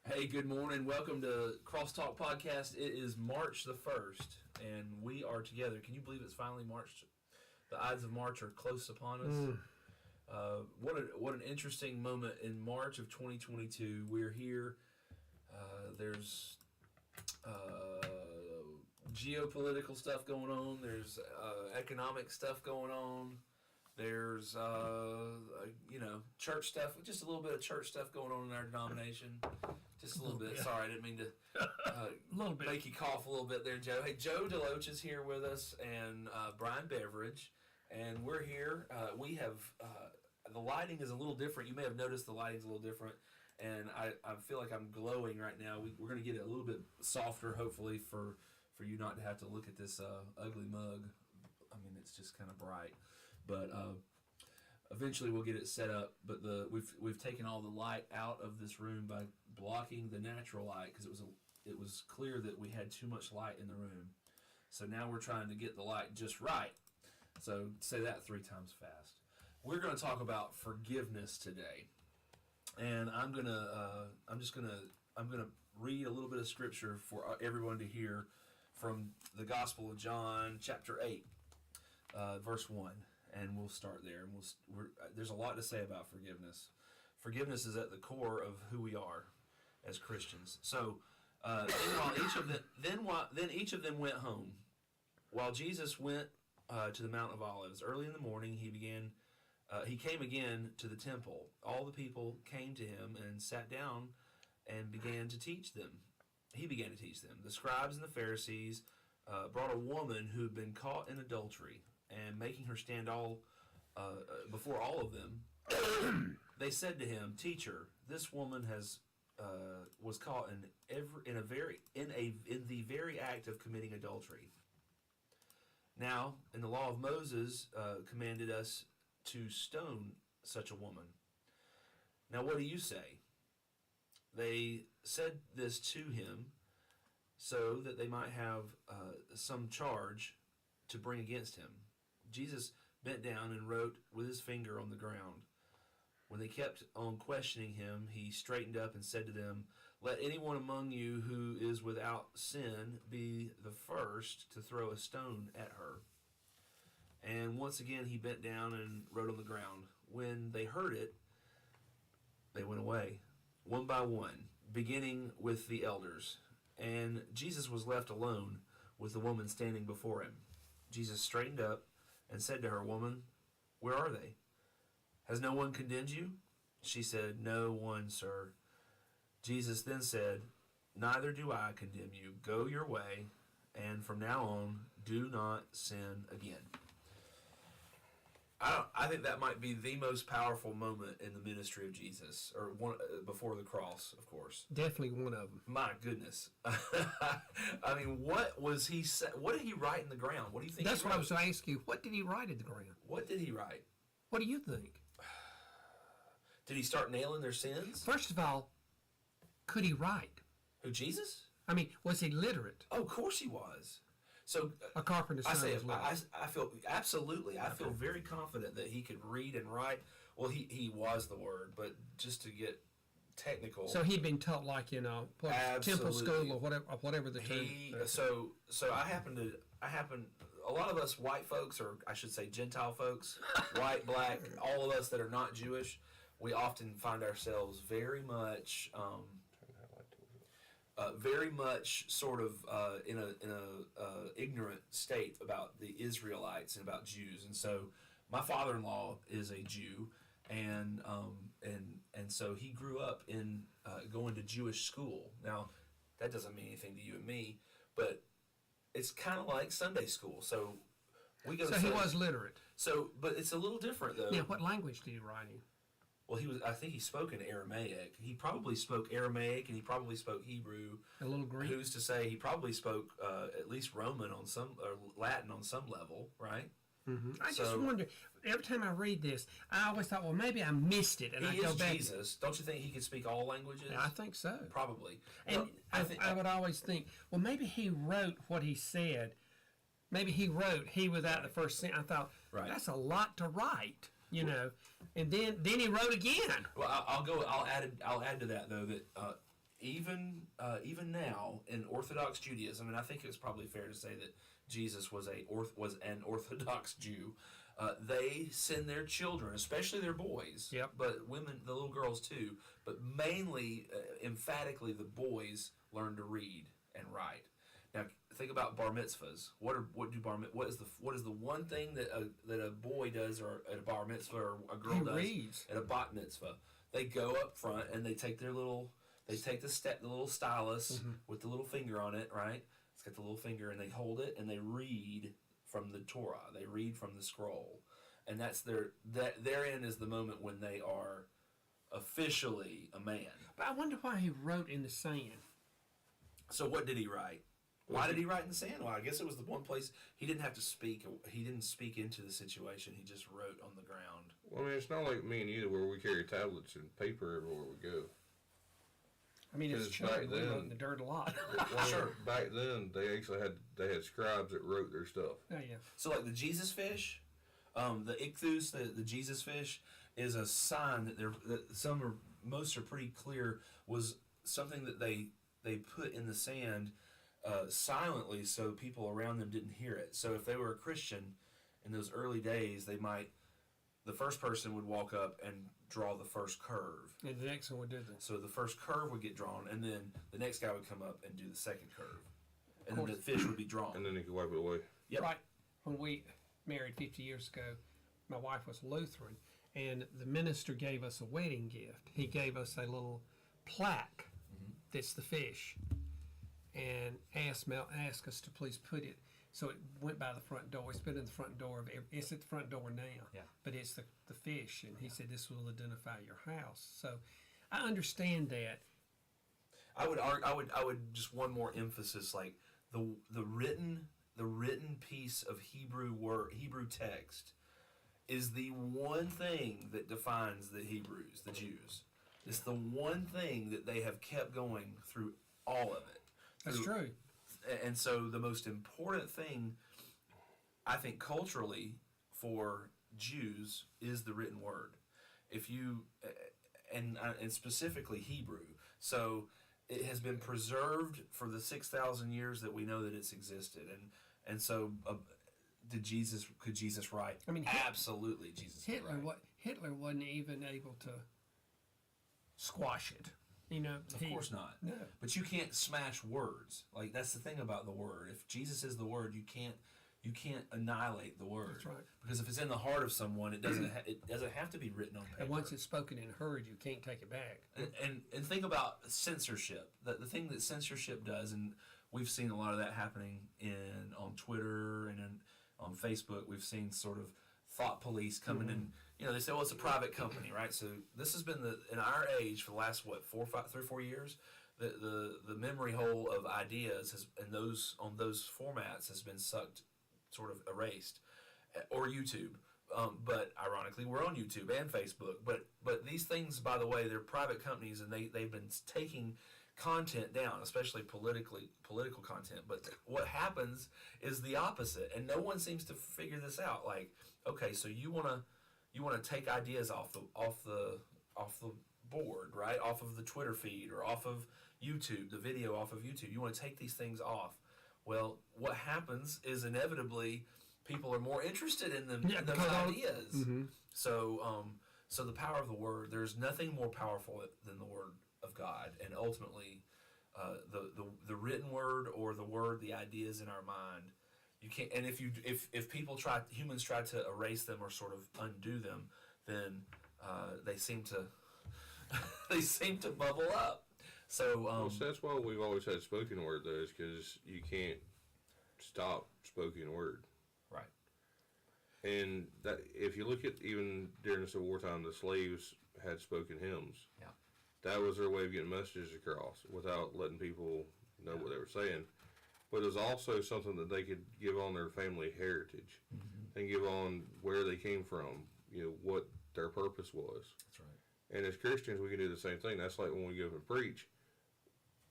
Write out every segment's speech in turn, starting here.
Hey, good morning. Welcome to Crosstalk Podcast. It is March the 1st, and we are together. Can you believe it's finally March? The Ides of March are close upon us. What an interesting moment in March of 2022. We're here. There's geopolitical stuff going on. There's economic stuff going on. There's church stuff. Just a little bit of church stuff going on in our denomination. Just a little bit. Sorry, I didn't mean to make you cough a little bit there, Joe. Hey, Joe Deloach is here with us, and Brian Beveridge, and we're here. We have the lighting is a little different. You may have noticed the lighting's a little different, and I feel like I'm glowing right now. We're going to get it a little bit softer, hopefully, for you not to have to look at this ugly mug. I mean, it's just kind of bright, but eventually we'll get it set up. But we've taken all the light out of this room by blocking the natural light because it was clear that we had too much light in the room. So now we're trying to get the light just right. So say that 3 times fast. We're going to talk about forgiveness today, and I'm gonna read a little bit of scripture for everyone to hear from the Gospel of John, chapter 8. Verse 1, and we'll start there. And there's a lot to say about forgiveness. Forgiveness is at the core of who we are as Christians. So, then each of them went home. While Jesus went to the Mount of Olives early in the morning, he came again to the temple. All the people came to him and sat down and began to teach them. He began to teach them. The scribes and the Pharisees brought a woman who had been caught in adultery. And making her stand before all of them, they said to him, "Teacher, this woman was caught in the very act of committing adultery. Now, in the law of Moses, commanded us to stone such a woman. Now, what do you say?" They said this to him so that they might have some charge to bring against him. Jesus bent down and wrote with his finger on the ground. When they kept on questioning him, he straightened up and said to them, "Let anyone among you who is without sin be the first to throw a stone at her." And once again he bent down and wrote on the ground. When they heard it, they went away, one by one, beginning with the elders. And Jesus was left alone with the woman standing before him. Jesus straightened up and said to her, "Woman, where are they? Has no one condemned you?" She said, "No one, sir." Jesus then said, "Neither do I condemn you. Go your way, and from now on, do not sin again." I think that might be the most powerful moment in the ministry of Jesus, or one before the cross, of course. Definitely one of them. My goodness! I mean, what was he? What did he write in the ground? What do you think? That's what I was going to ask you. What did he write in the ground? What did he write? What do you think? Did he start nailing their sins? First of all, could he write? Who, Jesus? I mean, was he literate? Oh, of course he was. So a carpenter's son. I feel absolutely. I feel very confident that he could read and write. Well, he was the Word, but just to get technical. So he'd been taught like temple school or whatever the term. So I happen. A lot of us white folks, or I should say Gentile folks, white, black, all of us that are not Jewish, we often find ourselves very much. Very much sort of in a ignorant state about the Israelites and about Jews, and so my father-in-law is a Jew, and so he grew up in going to Jewish school. Now, that doesn't mean anything to you and me, but it's kind of like Sunday school. So we go. So he was literate. So, but it's a little different though. Yeah. What language did he write in? Well, I think he spoke in Aramaic. He probably spoke Aramaic, and he probably spoke Hebrew. A little Greek. Who's to say he probably spoke at least Roman on some, or Latin on some level, right? Mm-hmm. I just wonder. Every time I read this, I always thought, well, maybe I missed it, and I go back. He is Jesus. Don't you think he could speak all languages? I think so. Probably. And I would always think, well, maybe he wrote what he said. Maybe he wrote he without the first sentence. I thought that's a lot to write. You know, and then he wrote again. Well, I'll add to that though that even now in Orthodox Judaism, and I think it's probably fair to say that Jesus was an Orthodox Jew. They send their children, especially their boys, Yep. but women, the little girls too, but mainly, emphatically, the boys learn to read and write. Now, think about bar mitzvahs. What is the one thing that a boy does, or at a bar mitzvah, or a girl does reads. at a bat mitzvah? They go up front and they take the little stylus with the little finger on it, right? It's got the little finger, and they hold it and they read from the Torah. They read from the scroll, and therein is the moment when they are officially a man. But I wonder why he wrote in the sand. So what did he write? Why did he write in the sand? Well, I guess it was the one place he didn't have to speak. He didn't speak into the situation. He just wrote on the ground. Well, I mean, it's not like me and you where we carry tablets and paper everywhere we go. I mean, it's true. We wrote in the dirt a lot. Well, sure. Back then, they actually had scribes that wrote their stuff. Oh yeah. So like the Jesus fish, the ichthus, the Jesus fish, is a sign that most are pretty clear was something that they put in the sand silently so people around them didn't hear it. So if they were a Christian in those early days, the first person would walk up and draw the first curve. And the next one would do this. So the first curve would get drawn, and then the next guy would come up and do the second curve. And then the fish would be drawn. And then he could wipe it away. Yep. Right. When we married 50 years ago, my wife was Lutheran, and the minister gave us a wedding gift. He gave us a little plaque that's the fish, and asked us to please put it. So it went by the front door. It's been in the front door it's at the front door now. Yeah. But it's the fish, and he said this will identify your house. So I understand that. I would just one more emphasis, like the written piece of Hebrew text is the one thing that defines the Hebrews, the Jews. It's the one thing that they have kept going through all of it. That's true. And so the most important thing, I think, culturally for Jews is the written word. If you, and specifically Hebrew. So it has been preserved for the 6,000 years that we know that it's existed. And so could Jesus write? I mean, absolutely, Jesus could write. Hitler wasn't even able to squash it. You know, of course not. No. But you can't smash words. Like, that's the thing about the word. If Jesus is the word, you can't annihilate the word. That's right. Because if it's in the heart of someone, it doesn't have to be written on paper. And once it's spoken and heard, you can't take it back. And think about censorship. The thing that censorship does, and we've seen a lot of that happening on Twitter and on Facebook. We've seen sort of thought police coming in. You know, they say, well, it's a private company, right? So this has been in our age for the last 3 or 4 years. The memory hole of ideas on those formats has been sucked, sort of erased, or YouTube. But ironically, we're on YouTube and Facebook. But these things, by the way, they're private companies, and they've been taking content down, especially political content. But what happens is the opposite, and no one seems to figure this out. Like, okay, so you want to take ideas off the board, right? Off of the Twitter feed or off of YouTube, the video off of YouTube. You want to take these things off. Well, what happens is inevitably people are more interested in them in those ideas. Mm-hmm. So the power of the word. There's nothing more powerful than the word of God, and ultimately, the written word or the word, the ideas in our mind. You can't, and if humans try to erase them or sort of undo them, then they seem to bubble up. So that's why we've always had spoken word, though, is because you can't stop spoken word. Right. And that, if you look at even during the Civil War time, the slaves had spoken hymns. Yeah. That was their way of getting messages across without letting people know what they were saying. But it was also something that they could give on their family heritage and give on where they came from, what their purpose was. That's right. And as Christians, we can do the same thing. That's like when we go and preach.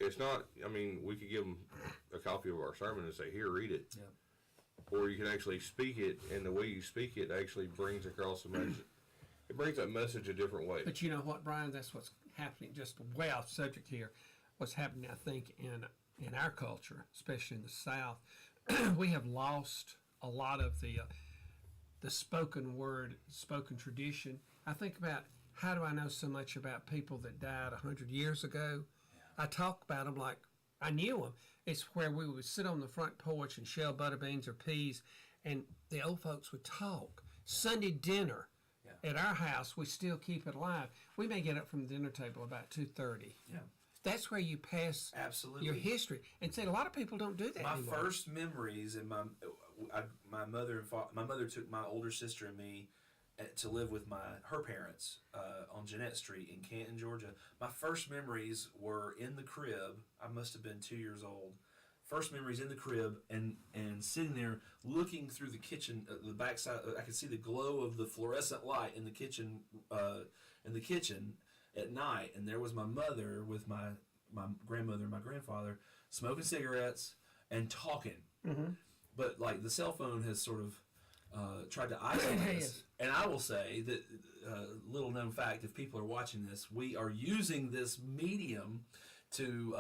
It's not, we could give them a copy of our sermon and say, here, read it. Yeah. Or you can actually speak it, and the way you speak it actually brings across a message. It brings that message a different way. But you know what, Brian? That's what's happening. Just way off subject here. what's happening, I think, in our culture, especially in the South. We have lost a lot of the spoken word, spoken tradition. I think about, how do I know so much about people that died 100 years ago? I talk about them like I knew them. It's where we would sit on the front porch and shell butter beans or peas, and the old folks would talk. Sunday dinner at our house, we still keep it alive. We may get up from the dinner table about 2:30. Yeah. That's where you pass Absolutely. your history. And say a lot of people don't do that My anymore. first memories, and my mother took my older sister and me to live with her parents on Jeanette Street in Canton, Georgia. My first memories were in the crib. I must have been 2 years old. First memories in the crib and sitting there looking through the kitchen, the backside. I could see the glow of the fluorescent light in the kitchen at night, and there was my mother with my grandmother and my grandfather smoking cigarettes and talking. Mm-hmm. But like the cell phone has sort of tried to isolate us. And I will say that, little known fact, if people are watching this, we are using this medium to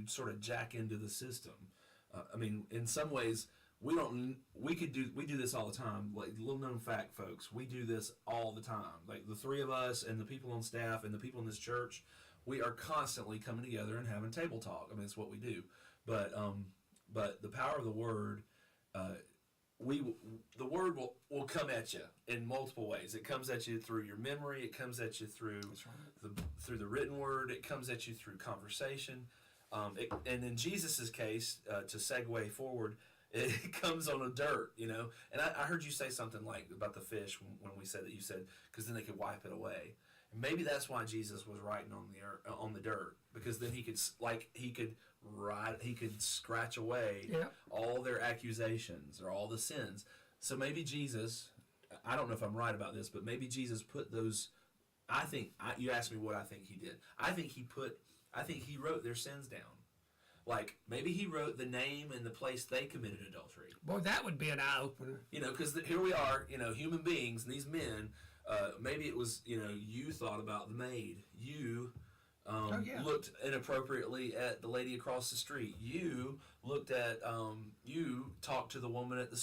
sort of jack into the system. I mean, in some ways, we do this all the time. Like, little known fact, folks, we do this all the time. Like, the three of us and the people on staff and the people in this church, we are constantly coming together and having table talk. I mean, it's what we do. But the power of the word, the word will come at you in multiple ways. It comes at you through your memory. It comes at you through through the written word. It comes at you through conversation. And in Jesus's case, to segue forward, it comes on a dirt, you know. And I heard you say something like about the fish when we said that. You said because then they could wipe it away. And maybe that's why Jesus was writing on the dirt, because then he could scratch away all their accusations or all the sins. So maybe Jesus, I don't know if I'm right about this, but maybe Jesus put those. You asked me what I think he did. I think he wrote their sins down. Like, maybe he wrote the name and the place they committed adultery. Boy, that would be an eye-opener. You know, because here we are, you know, human beings, and these men, maybe it was, you know, you thought about the maid. You looked inappropriately at the lady across the street. You looked at, you talked to the woman at the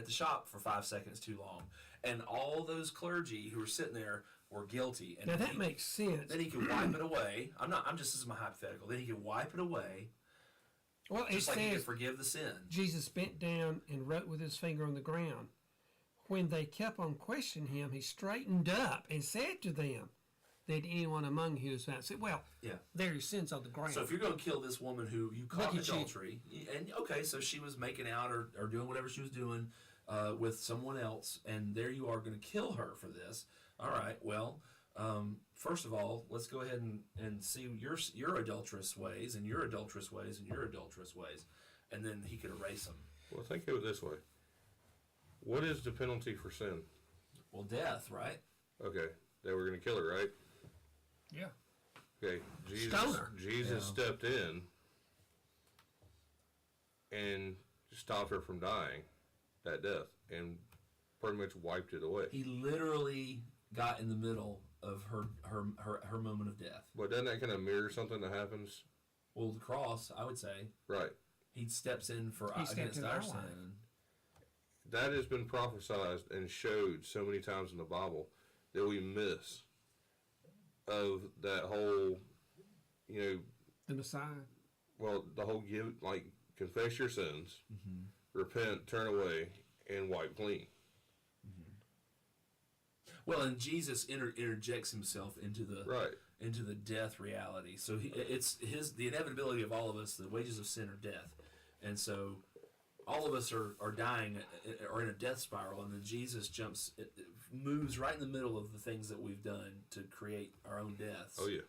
shop for 5 seconds too long. And all those clergy who were sitting there were guilty. And now that makes sense. Then he could wipe it away. This is my hypothetical. Then he could wipe it away. Well, it just like he could says forgive the sin. Jesus bent down and wrote with his finger on the ground. When they kept on questioning him, he straightened up and said to them, "Did anyone among you who found?" Said, "Well, there are your sins on the ground." So if you're going to kill this woman who you caught adultery, and okay, so she was making out or doing whatever she was doing with someone else, and there you are going to kill her for this. All right, well, first of all, let's go ahead and see your adulterous ways and your adulterous ways and your adulterous ways, and then he could erase them. Well, think of it this way. What is the penalty for sin? Well, death, right? Okay, they were going to kill her, right? Yeah. Okay, Jesus stepped in and stopped her from dying that death and pretty much wiped it away. He literally got in the middle of her moment of death. But doesn't that kind of mirror something that happens? Well, the cross, I would say. Right. He steps in against our sin. That has been prophesied and showed so many times in the Bible that we miss of that whole, you know, the Messiah. Well, the whole confess your sins, repent, turn away, and wipe clean. Well, and Jesus interjects himself into the death reality. So it's the inevitability of all of us. The wages of sin are death, and so all of us are dying or in a death spiral. And then Jesus moves right in the middle of the things that we've done to create our own deaths. Oh yeah,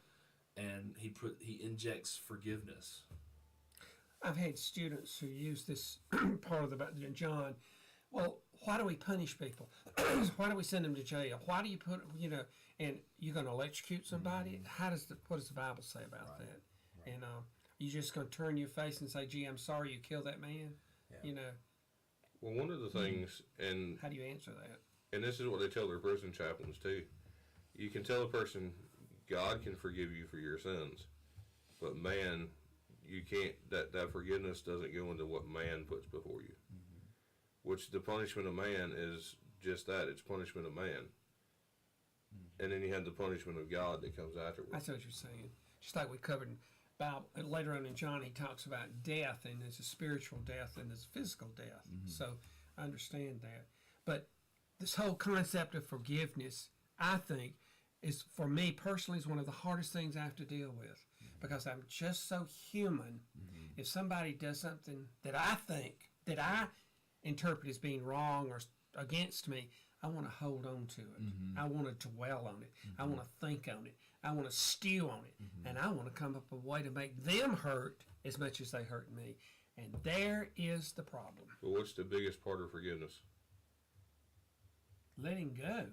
and he injects forgiveness. I've had students who use this part of John. Well, why do we punish people? Why do we send them to jail? Why do you put, and you're going to electrocute somebody? What does the Bible say about that? Right. And you just going to turn your face and say, "Gee, I'm sorry you killed that man." Yeah. Well, one of the things, and how do you answer that? And this is what they tell their prison chaplains too. You can tell a person, God can forgive you for your sins, But man, you can't. That forgiveness doesn't go into what man puts before you. Which the punishment of man is just that. It's punishment of man. And then you have the punishment of God that comes afterwards. That's what you're saying. Just like we covered in Bible, later on in John, he talks about death, and there's a spiritual death and there's a physical death. So I understand that. But this whole concept of forgiveness, I think, is, for me personally, is one of the hardest things I have to deal with, because I'm just so human. If somebody does something that I think, that I interpret as being wrong or against me, I want to hold on to it. I want to dwell on it. I want to think on it. I want to stew on it. And I want to come up with a way to make them hurt as much as they hurt me. And there is the problem. But what's the biggest part of forgiveness? Letting go.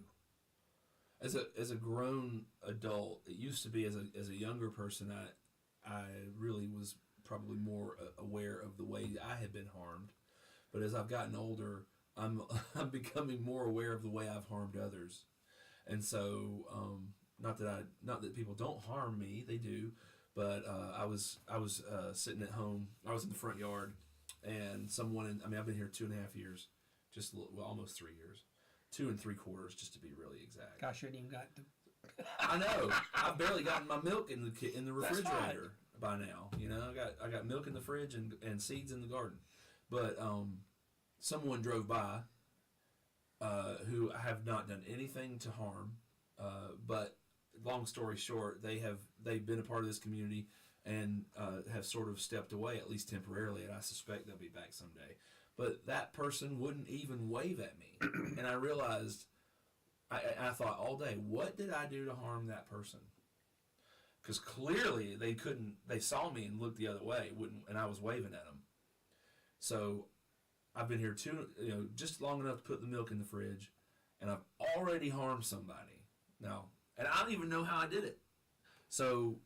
As a grown adult, it used to be as a younger person, I really was probably more aware of the way I had been harmed. But as I've gotten older, I'm becoming more aware of the way I've harmed others. And so, not that people don't harm me, they do. But I was sitting at home. I was in the front yard, and someone. I've been here 2.5 years, almost 3 years, 2 3/4, just to be really exact. Gosh, you hadn't even got to. I know. I've barely gotten my milk in the refrigerator by now. You know, I got milk in the fridge and seeds in the garden. But someone drove by who have not done anything to harm. But long story short, they've been a part of this community and have sort of stepped away, at least temporarily, and I suspect they'll be back someday. But that person wouldn't even wave at me. And I realized, I thought all day, what did I do to harm that person? Because clearly they saw me and looked the other way, and I was waving at them. So I've been here just long enough to put the milk in the fridge, and I've already harmed somebody now, and I don't even know how I did it. So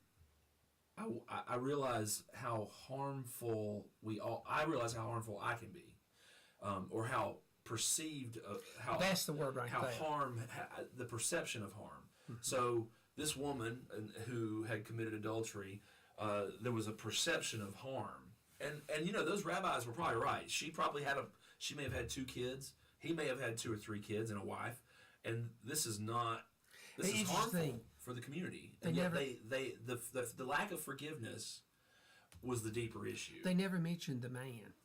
I realize how harmful I realize how harmful I can be, or how perceived, how That's the word right how there. the perception of harm. So this woman who had committed adultery, there was a perception of harm. And those rabbis were probably right. She may have had 2 kids. He may have had 2 or 3 kids and a wife. And this is harmful for the community. And yet the lack of forgiveness was the deeper issue. They never mentioned the man.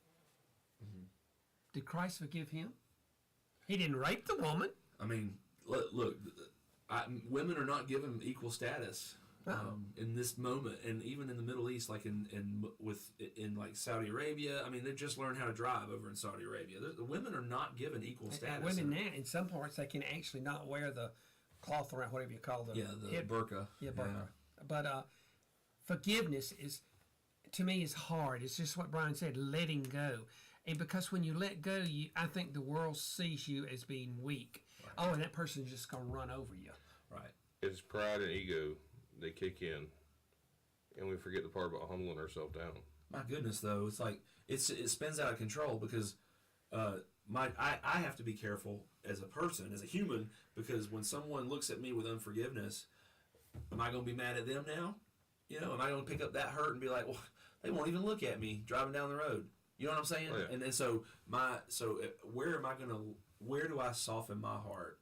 Did Christ forgive him? He didn't rape the woman. I mean, look, women are not given equal status. In this moment, and even in the Middle East, like in like Saudi Arabia, I mean, they just learned how to drive over in Saudi Arabia. The women are not given equal status. Women now, in some parts, they can actually not wear the cloth around, whatever you call the burqa. Yeah, burqa. Yeah. But forgiveness to me, is hard. It's just what Brian said, letting go. And because when you let go, I think the world sees you as being weak. Right. Oh, and that person's just going to run over you. Right. It's pride and ego. They kick in, and we forget the part about humbling ourselves down. My goodness, though, it's like it spins out of control because I have to be careful as a person, as a human, because when someone looks at me with unforgiveness, am I going to be mad at them now? Am I going to pick up that hurt and be like, well, they won't even look at me driving down the road? You know what I'm saying? Oh, yeah. And so where do I soften my heart?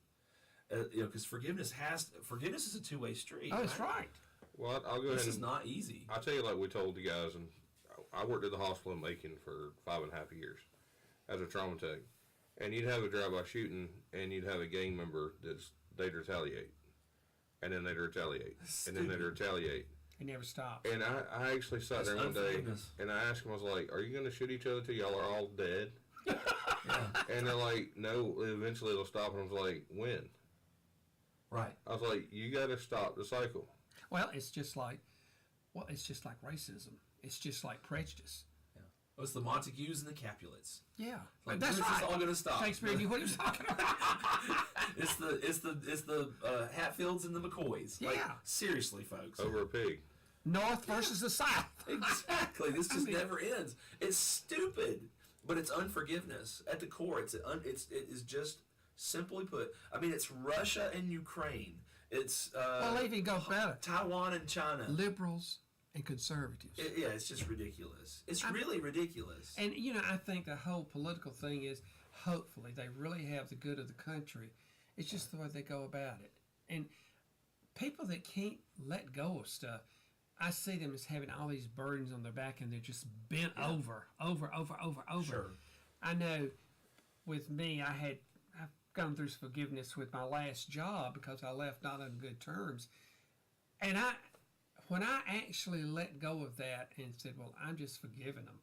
Because forgiveness is a two-way street. Oh, that's right. Well, I'll go ahead. This is not easy. I'll tell you, like we told the guys, and I worked at the hospital in Macon for 5.5 years as a trauma tech, and you'd have a drive-by shooting, and you'd have a gang member they'd retaliate, and then they'd retaliate, and then they'd retaliate. It never stopped. And I actually sat there one day, and I asked them, I was like, "Are you going to shoot each other till y'all are all dead?" Yeah. And they're like, "No, eventually it'll stop." And I was like, "When?" Right. I was like, "You got to stop the cycle." Well, it's just like racism. It's just like prejudice. Yeah. Well, it's the Montagues and the Capulets. Yeah. Like, that's right. It's all going to stop. Shakespeare knew what he was talking about. It's the Hatfields and the McCoys. Yeah. Like, seriously, folks. Over a pig. North versus the South. Exactly. This just never ends. It's stupid, but it's unforgiveness at the core. It is just simply put. I mean, it's Russia and Ukraine. It's well, even go better. Taiwan and China. Liberals and conservatives. Yeah, it's just ridiculous. It's really ridiculous. And, I think the whole political thing is, hopefully, they really have the good of the country. It's just the way they go about it. And people that can't let go of stuff, I see them as having all these burdens on their back, and they're just bent over. Sure. I know with me, I've gone through forgiveness with my last job because I left not on good terms. And when I actually let go of that and said, well, I'm just forgiving them,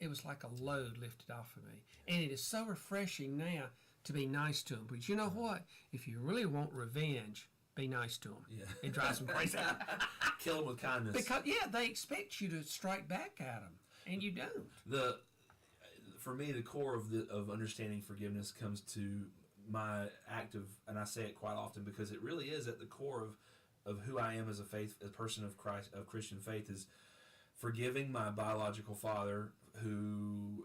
it was like a load lifted off of me. And it is so refreshing now to be nice to them. But you know what? If you really want revenge, be nice to them. Yeah. It drives them crazy. Kill them with kindness. Because, they expect you to strike back at them, and you don't. For me, the core of understanding forgiveness comes to my active, and I say it quite often because it really is at the core of who I am as a person of Christian faith, is forgiving my biological father who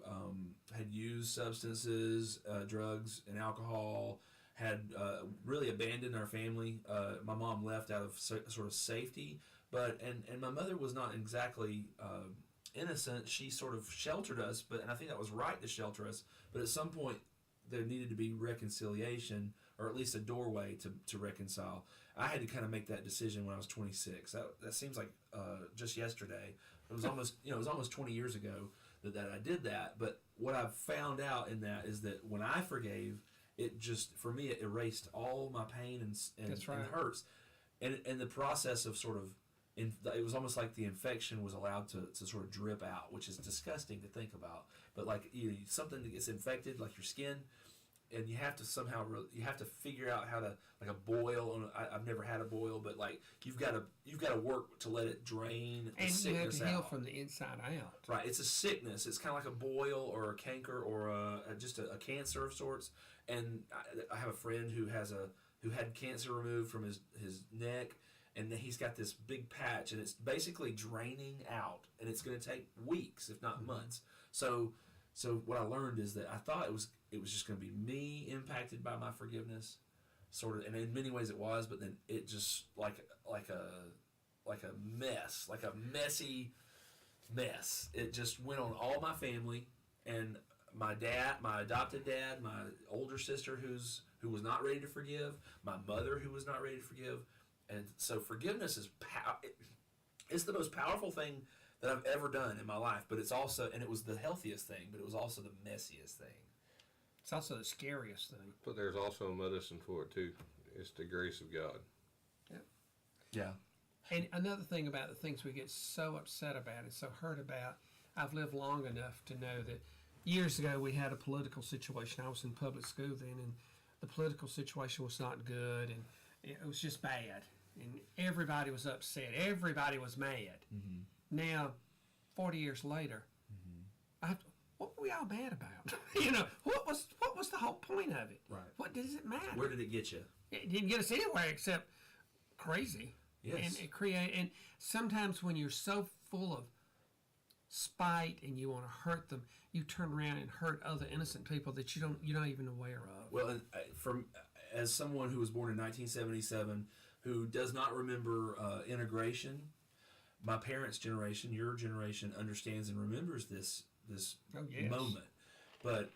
had used substances, drugs, and alcohol, had really abandoned our family. My mom left out of sort of safety, and my mother was not exactly innocent. She sort of sheltered us, and I think that was right to shelter us. But at some point, there needed to be reconciliation, or at least a doorway to reconcile. I had to kind of make that decision when I was 26. That seems like just yesterday. It was almost it was almost 20 years ago that I did that. But what I've found out in that is that when I forgave, it just, for me, it erased all my pain and hurts, and the process of sort of, it was almost like the infection was allowed to sort of drip out, which is disgusting to think about. But like something that gets infected, like your skin, and you have to somehow you have to figure out how to, like a boil. I've never had a boil, but like you've got to work to let it drain the and sickness you have to heal out. from the inside out. Right, it's a sickness. It's kind of like a boil or a canker or just a cancer of sorts. And I have a friend who had cancer removed from his neck, and he's got this big patch, and it's basically draining out, and it's going to take weeks, if not months. So what I learned is that I thought it was just going to be me impacted by my forgiveness, sort of, and in many ways it was, but then it just like a mess, like a messy mess. It just went on all my family, and my dad, my adopted dad, my older sister who was not ready to forgive, my mother who was not ready to forgive. And so forgiveness is it's the most powerful thing that I've ever done in my life, but it's also, and it was the healthiest thing, but it was also the messiest thing. It's also the scariest thing. But there's also a medicine for it too. It's the grace of God. Yeah. And another thing about the things we get so upset about and so hurt about, I've lived long enough to know that years ago we had a political situation. I was in public school then, and the political situation was not good, and it was just bad. And everybody was upset. Everybody was mad. Mm-hmm. Now, 40 years later, what were we all mad about? What was the whole point of it? Right. What does it matter? Where did it get you? It didn't get us anywhere except crazy. Yes. And sometimes when you're so full of spite and you want to hurt them, you turn around and hurt other innocent people that you're not even aware of. Well, and as someone who was born in 1977, who does not remember integration, my parents' generation, your generation, understands and remembers this moment. But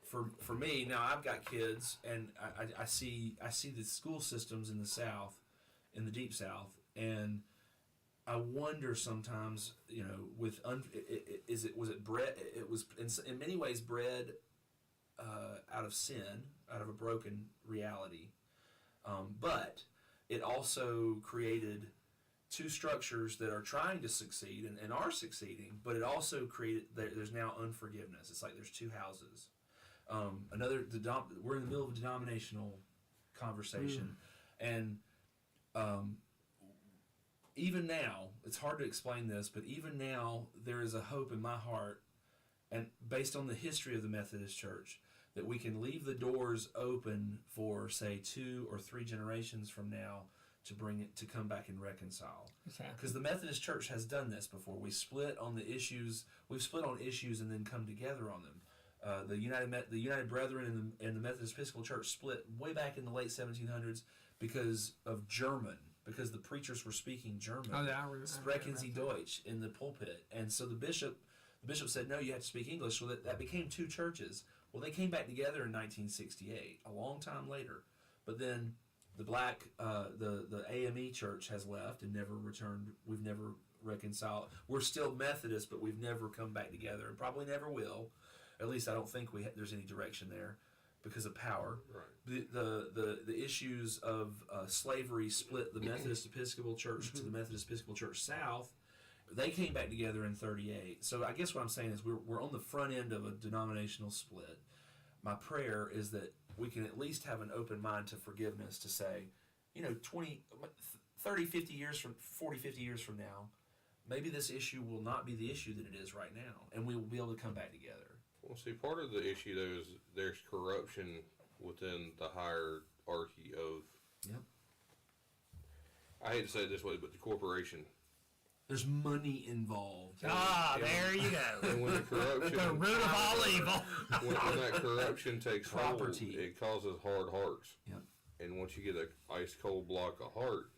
for me now, I've got kids, and I see the school systems in the South, in the Deep South, and I wonder sometimes, was it bred? It was in many ways bred out of sin, out of a broken reality, but it also created two structures that are trying to succeed and are succeeding, but it also created, there's now unforgiveness. It's like there's two houses. We're in the middle of a denominational conversation, and even now, it's hard to explain this, but even now, there is a hope in my heart, and based on the history of the Methodist Church, that we can leave the doors open for, say, 2 or 3 generations from now to bring it to come back and reconcile. Because the Methodist Church has done this before. We split on the issues. We've split on issues and then come together on them. The United Brethren and the Methodist Episcopal Church split way back in the late 1700s because of German because the preachers were speaking German. Oh, yeah, I remember. Sprechen Sie Deutsch in the pulpit. And so the bishop said, no, you have to speak English. So that became two churches. Well, they came back together in 1968, a long time later. But then the black, the AME church has left and never returned. We've never reconciled. We're still Methodist, but we've never come back together and probably never will. At least I don't think there's any direction there because of power. Right. The issues of slavery split the Methodist Episcopal Church to the Methodist Episcopal Church South. They came back together in 1938. So I guess what I'm saying is we're on the front end of a denominational split. My prayer is that we can at least have an open mind to forgiveness to say, 30, 50 years from 40, 50 years from now, maybe this issue will not be the issue that it is right now, and we will be able to come back together. Well, see, part of the issue though is there's corruption within the hierarchy of. Yep. I hate to say it this way, but the corporation. There's money involved. There you go. And when the corruption, The root of all evil. when that corruption takes Property. hold, it causes hard hearts. Yep. And once you get an ice cold block of heart,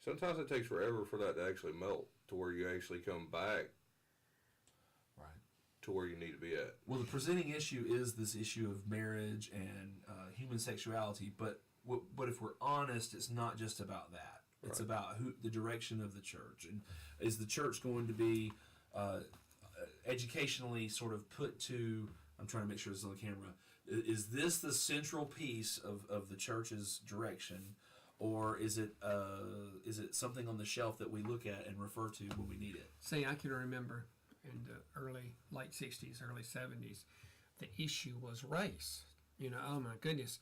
sometimes it takes forever for that to actually melt to where you actually come back Right. to where you need to be at. Well, the presenting issue is this issue of marriage and human sexuality, but if we're honest, it's not just about that. It's Right. about the direction of the church, and is the church going to be educationally sort of put to? I'm trying to make sure this is on the camera. Is this the central piece of the church's direction, or is it something on the shelf that we look at and refer to when we need it? See, I can remember in the late 60s, early 70s, the issue was race. Oh my goodness,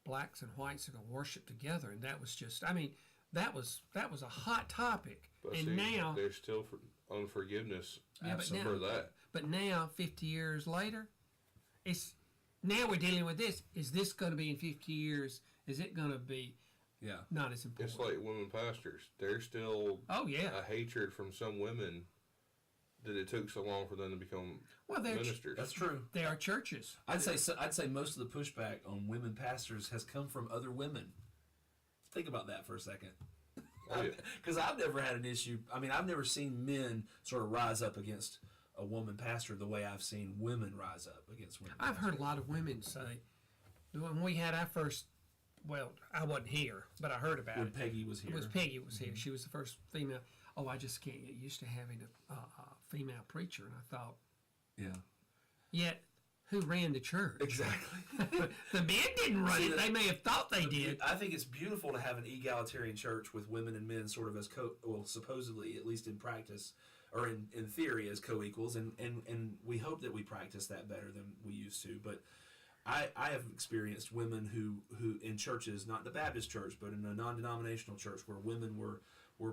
blacks and whites are going to worship together, and that was just, that was a hot topic. But and see, now there's still unforgiveness but for now, that. But now, 50 years later, now we're dealing with this. Is this going to be in 50 years? Is it going to be Yeah. not as important? It's like women pastors. There's still Oh yeah. a hatred from some women that it took so long for them to become Well, ministers. That's true. they are churches. I'd say most of the pushback on women pastors has come from other women. Think about that for a second. Oh, yeah. Because I've never had an issue. I've never seen men sort of rise up against a woman pastor the way I've seen women rise up against women. I've heard a lot of women say, when we had our first, well, I wasn't here, but I heard about when it. Peggy was here. It was Peggy was here. She was the first female. Oh, I just can't get used to having a female preacher. And I thought, Yeah. yet who ran the church? Exactly. The men didn't run See, it. They may have thought they did. I think it's beautiful to have an egalitarian church with women and men sort of as supposedly, at least in practice, or in theory, as co-equals, and we hope that we practice that better than we used to. But I have experienced women who in churches, not the Baptist church, but in a non-denominational church, where women were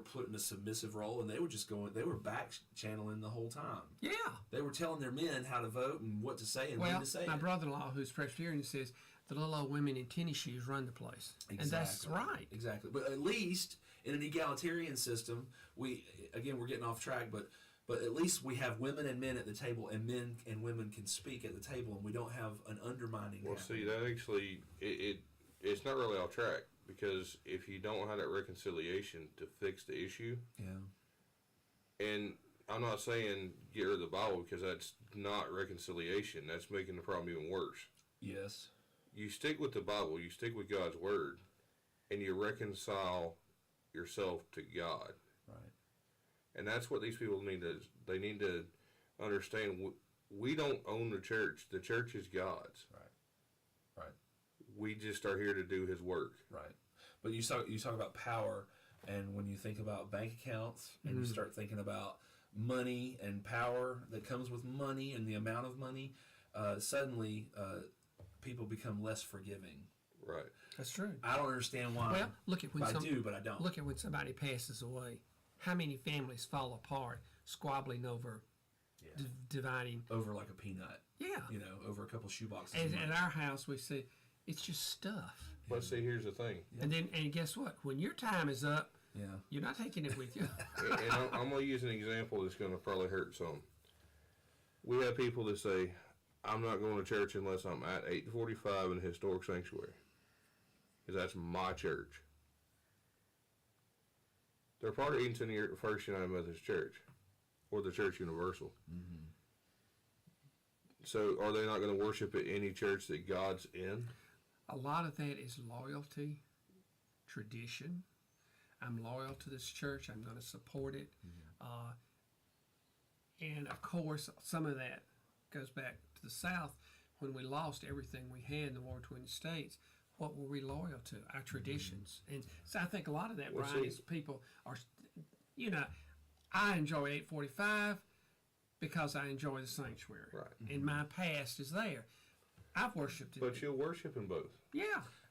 put in a submissive role, and they were back channeling the whole time. Yeah. They were telling their men how to vote and what to say and when Well, to say my it. brother-in-law, who's Presbyterian, says the little old women in tennis shoes run the place, and that's right. Exactly. But at least in an egalitarian system, we're getting off track, but at least we have women and men at the table, and men and women can speak at the table, and we don't have an undermining. Well, see, that actually, it's not really off track, because if you don't have that reconciliation to fix the issue, Yeah. and I'm not saying get rid of the Bible, because that's not reconciliation. That's making the problem even worse. Yes. You stick with the Bible, you stick with God's Word, and you reconcile yourself to God. Right. And that's what these people need to understand. We don't own the church. The church is God's. Right. We just are here to do His work. Right. But you talk about power, and when you think about bank accounts, and you start thinking about money and power that comes with money and the amount of money, suddenly people become less forgiving. Right. That's true. I don't understand why. Well, look at when I do, but I don't. Look at when somebody passes away. How many families fall apart, squabbling over dividing? Over like a peanut. Yeah. Over a couple shoeboxes. And at our house, we say it's just stuff. But see, here's the thing. And guess what? When your time is up, Yeah. you're not taking it with you. And I'm going to use an example that's going to probably hurt some. We have people that say, I'm not going to church unless I'm at 845 in the historic sanctuary. Because that's my church. They're part of Eatonton First United Methodist Church, or the Church Universal. Mm-hmm. So, are they not going to worship at any church that God's in? A lot of that is loyalty, tradition. I'm loyal to this church. I'm going to support it. And of course, some of that goes back to the South. When we lost everything we had in the war between the states, what were we loyal to? Our traditions. And so I think a lot of that, Well, Brian, see- is people are, you know, I enjoy 845 because I enjoy the sanctuary. Right. And my past is there. I've worshipped it. But you'll worship in both. Yeah.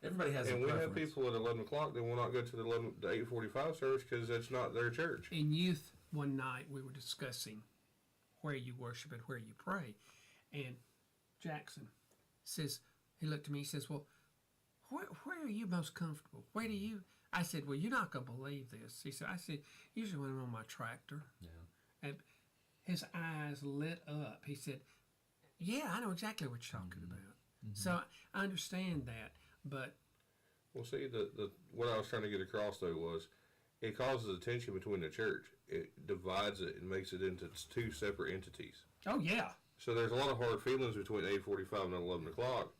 Everybody has And a we have preference. people at 11 o'clock that will not go to the 8:45 service because that's not their church. In youth, one night we were discussing where you worship and where you pray. And Jackson says, he looked at me, he says, well, where are you most comfortable? Where do you? I said, well, you're not going to believe this. He said, I said, usually when I'm on my tractor. Yeah. And his eyes lit up. He said, yeah, I know exactly what you're talking about. So I understand that, but Well, see, what I was trying to get across though was, it causes a tension between the church. It divides it and makes it into two separate entities. oh yeah, So there's a lot of hard feelings between 8:45 and 11 o'clock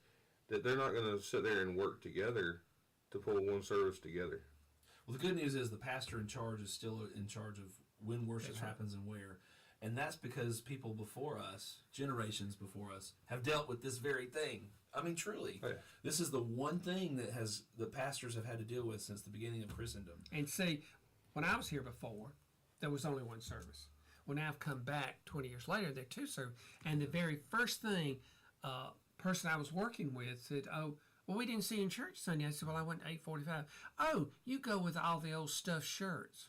that they're not going to sit there and work together to pull one service together. Well, the good news is the pastor in charge is still in charge of when worship That's right. happens and where. And that's because people before us, generations before us, have dealt with this very thing. I mean, truly. Oh, yeah. This is the one thing that the pastors have had to deal with since the beginning of Christendom. and see, when I was here before, there was only one service. When I've come back 20 years later, there are two services. And the very first thing, person I was working with said, oh, well, we didn't see you in church Sunday. I said, well, I went to 8:45. Oh, you go with all the old stuffed shirts.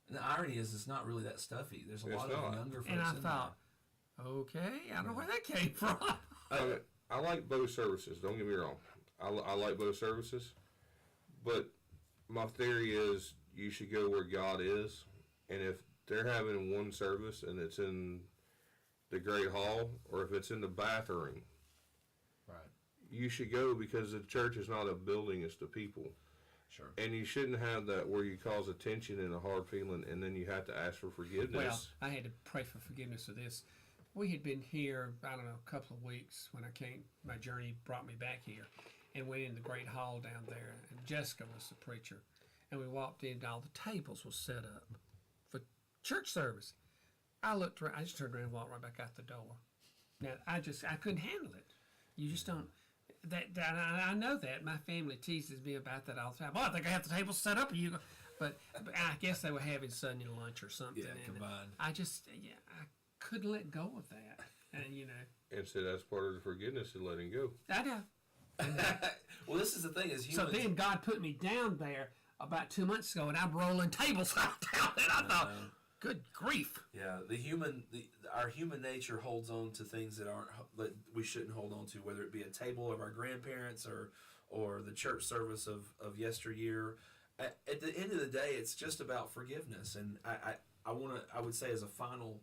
And the irony is, it's not really that stuffy. There's a It's lot not. of younger folks And I in thought, okay, I don't know where that came from. I like both services. Don't get me wrong. I like both services, but my theory is you should go where God is, and if they're having one service and it's in the Great Hall or if it's in the bathroom, Right. you should go because the church is not a building; it's the people. Sure. And you shouldn't have that where you cause a tension and a hard feeling, and then you have to ask for forgiveness. Well, I had to pray for forgiveness of this. We had been here, I don't know, a couple of weeks when I came. My journey brought me back here, and went in the great hall down there. And Jessica was the preacher, and we walked in. And all the tables was set up for church service. I looked around. I just turned around and walked right back out the door. Now I couldn't handle it. You just don't. That I know that my family teases me about that all the time. Oh, I think I have the table set up. And you, but I guess they were having Sunday lunch or something. Yeah, and combined. I just I couldn't let go of that, and And so that's part of the forgiveness is letting go. I know. Well, this is the thing: is So humans. then God put me down there about 2 months ago, and I'm rolling tables out down, and I thought, good grief. Yeah, our human nature holds on to things that we shouldn't hold on to, whether it be a table of our grandparents or the church service of yesteryear. At the end of the day, it's just about forgiveness, and I would say as a final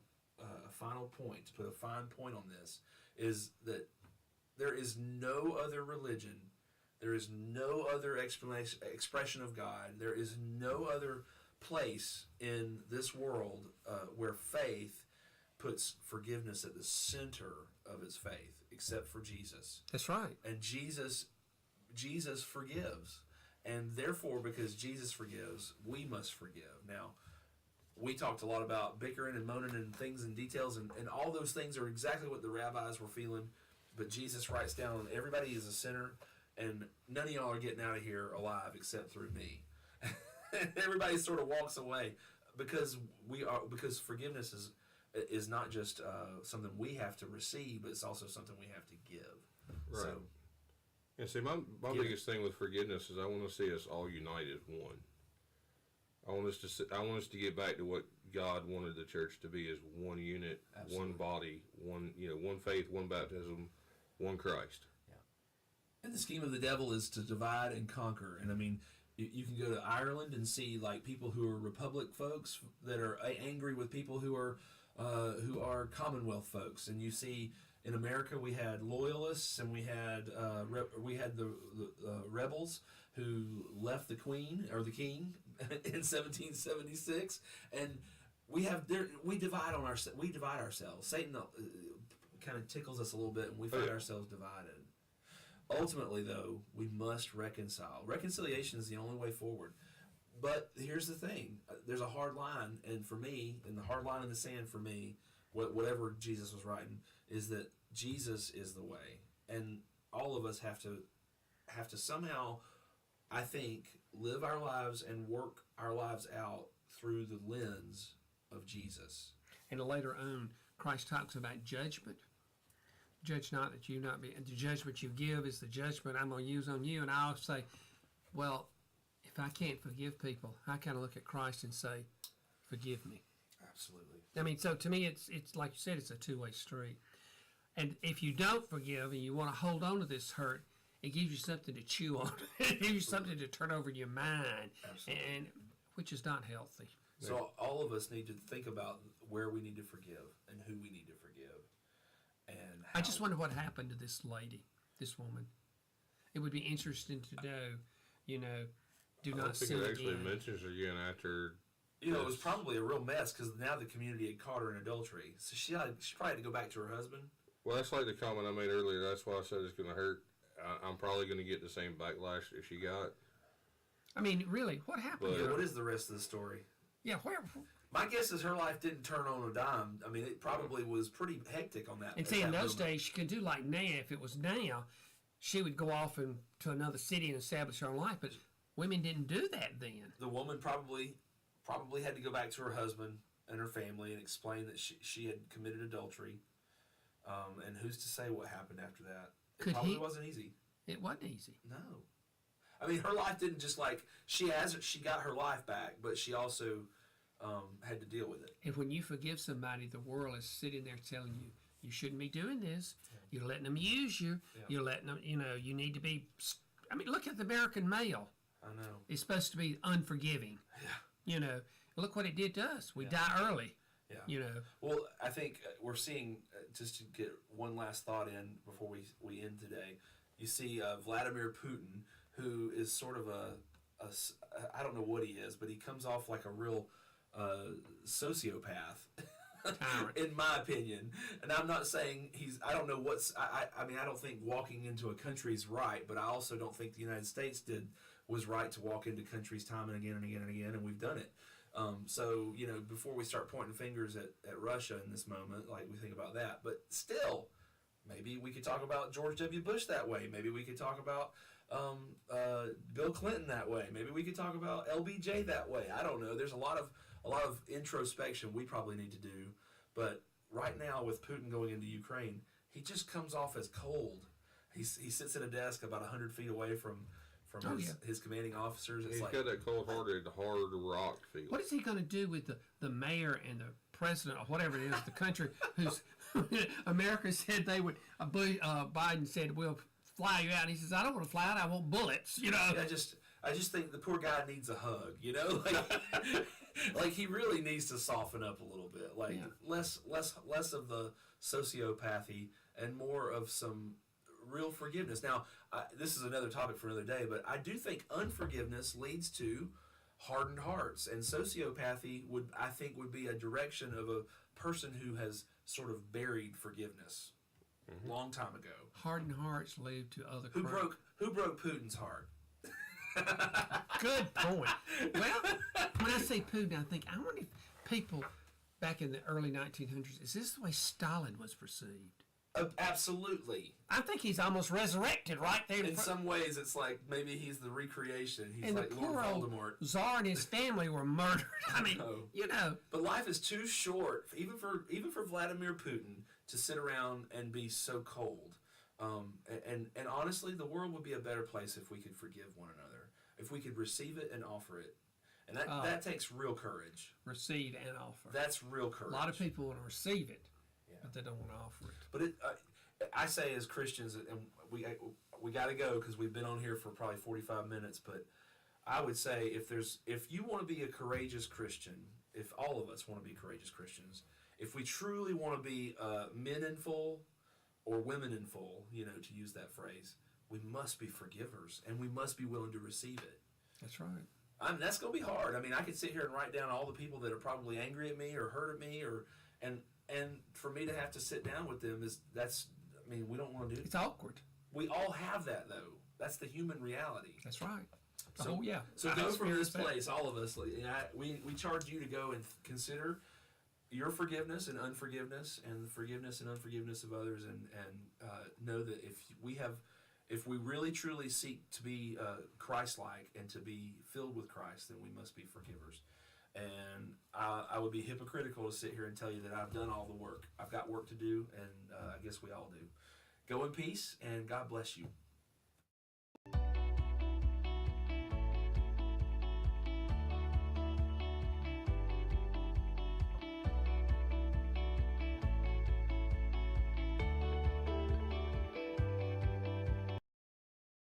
point, to put a fine point on this, is that there is no other religion, there is no other expression of God, there is no other place in this world where faith puts forgiveness at the center of its faith, except for Jesus. That's right. And Jesus forgives, and therefore, because Jesus forgives, we must forgive. Now, we talked a lot about bickering and moaning and things and details, and all those things are exactly what the rabbis were feeling. But Jesus writes down, everybody is a sinner, and none of y'all are getting out of here alive except through me. Everybody sort of walks away because forgiveness is not just something we have to receive, but it's also something we have to give. Right. So, And see, my Yeah. biggest thing with forgiveness is I want to see us all united as one. I want us to get back to what God wanted the church to be: is one unit, Absolutely. one body, one faith, one baptism, one Christ. and the scheme of the devil is to divide and conquer. And I mean, you can go to Ireland and see like people who are Republic folks that are angry with people who are Commonwealth folks, and you see in America we had loyalists and we had the rebels who left the queen or the king in 1776, and we divide ourselves. Satan kind of tickles us a little bit, and we find ourselves divided. Ultimately, though, we must reconcile. Reconciliation is the only way forward. But here's the thing: there's a hard line, and for me, and the hard line in the sand for me, whatever Jesus was writing, is that Jesus is the way, and all of us have to somehow, I think, live our lives and work our lives out through the lens of Jesus. And later on, Christ talks about judgment. Judge not that you not be. And the judgment you give is the judgment I'm going to use on you. And I'll say, well, if I can't forgive people, I kind of look at Christ and say, forgive me. Absolutely. I mean, so to me, it's like you said, it's a two-way street. And if you don't forgive and you want to hold on to this hurt, it gives you something to chew on. It gives you something to turn over in your mind, and which is not healthy. So all of us need to think about where we need to forgive and who we need to forgive. And I just wonder what happened to this lady, this woman. It would be interesting to know, do not sin I don't think it actually again. mentions her again after. it was probably a real mess because now the community had caught her in adultery. So she probably had to go back to her husband. Well, that's like the comment I made earlier. That's why I said it's going to hurt. I'm probably going to get the same backlash that she got. I mean, really, what happened? But- Yeah, what is the rest of the story? Yeah, where? My guess is her life didn't turn on a dime. I mean, it probably was pretty hectic on that. And see, in those days, she could do like now. If it was now, she would go off to another city and establish her own life. But women didn't do that then. The woman probably had to go back to her husband and her family and explain that she had committed adultery. And who's to say what happened after that? It probably wasn't easy. It wasn't easy. No. I mean, her life didn't just like she got her life back, but she also had to deal with it. And when you forgive somebody, the world is sitting there telling you, you shouldn't be doing this. You're letting them use you. Yeah. You're letting them, you need to be. I mean, look at the American male. I know. It's supposed to be unforgiving. Yeah. Look what it did to us. We Yeah. die early. Yeah. Well, I think we're seeing, just to get one last thought in before we end today, you see Vladimir Putin, who is sort of I don't know what he is, but he comes off like a real sociopath, in my opinion. And I'm not saying I don't know I mean, I don't think walking into a country's right, but I also don't think the United States was right to walk into countries time and again and again and again, and we've done it. So, before we start pointing fingers at Russia in this moment, like we think about that, but still, maybe we could talk about George W. Bush that way. Maybe we could talk about Bill Clinton that way. Maybe we could talk about LBJ that way. I don't know. There's a lot of introspection we probably need to do. But right now, with Putin going into Ukraine, he just comes off as cold. He sits at a desk about 100 feet away from his commanding officers. It's He's like, got that cold-hearted, hard rock feel. What is he going to do with the mayor and the president or whatever it is, the country who's America said they would, Biden said, we'll fly you out. And he says, I don't want to fly out. I want bullets, I just think the poor guy needs a hug, like he really needs to soften up a little bit, less of the sociopathy and more of some real forgiveness. Now, this is another topic for another day, but I do think unforgiveness leads to hardened hearts, and sociopathy would be a direction of a person who has sort of buried forgiveness long time ago. Hardened hearts lead to other Who broke Putin's heart? Good point. Well, when I say Putin, I think, I wonder if people back in the early 1900s, is this the way Stalin was perceived? Absolutely. I think he's almost resurrected right there. In some ways, it's like maybe he's the recreation. He's and like the Lord poor old Voldemort. Tsar and his family were murdered. I mean, But life is too short, even for Vladimir Putin, to sit around and be so cold. And honestly, the world would be a better place if we could forgive one another, if we could receive it and offer it, and that takes real courage. Receive and offer. That's real courage. A lot of people want to receive it, but they don't want to offer it. But I say as Christians, and we got to go because we've been on here for probably 45 minutes. But I would say if you want to be a courageous Christian, if all of us want to be courageous Christians, if we truly want to be meaningful, or women in full, to use that phrase, we must be forgivers, and we must be willing to receive it. That's right. That's going to be hard. I mean, I could sit here and write down all the people that are probably angry at me or hurt at me, and for me to have to sit down with them we don't want to do. It's awkward. We all have that, though. That's the human reality. That's right. So, yeah. So I go from this experienced that. place, all of us. We charge you to go and consider your forgiveness and unforgiveness, and the forgiveness and unforgiveness of others, and know that if we really truly seek to be Christ-like and to be filled with Christ, then we must be forgivers. And I would be hypocritical to sit here and tell you that I've done all the work. I've got work to do, and I guess we all do. Go in peace, and God bless you.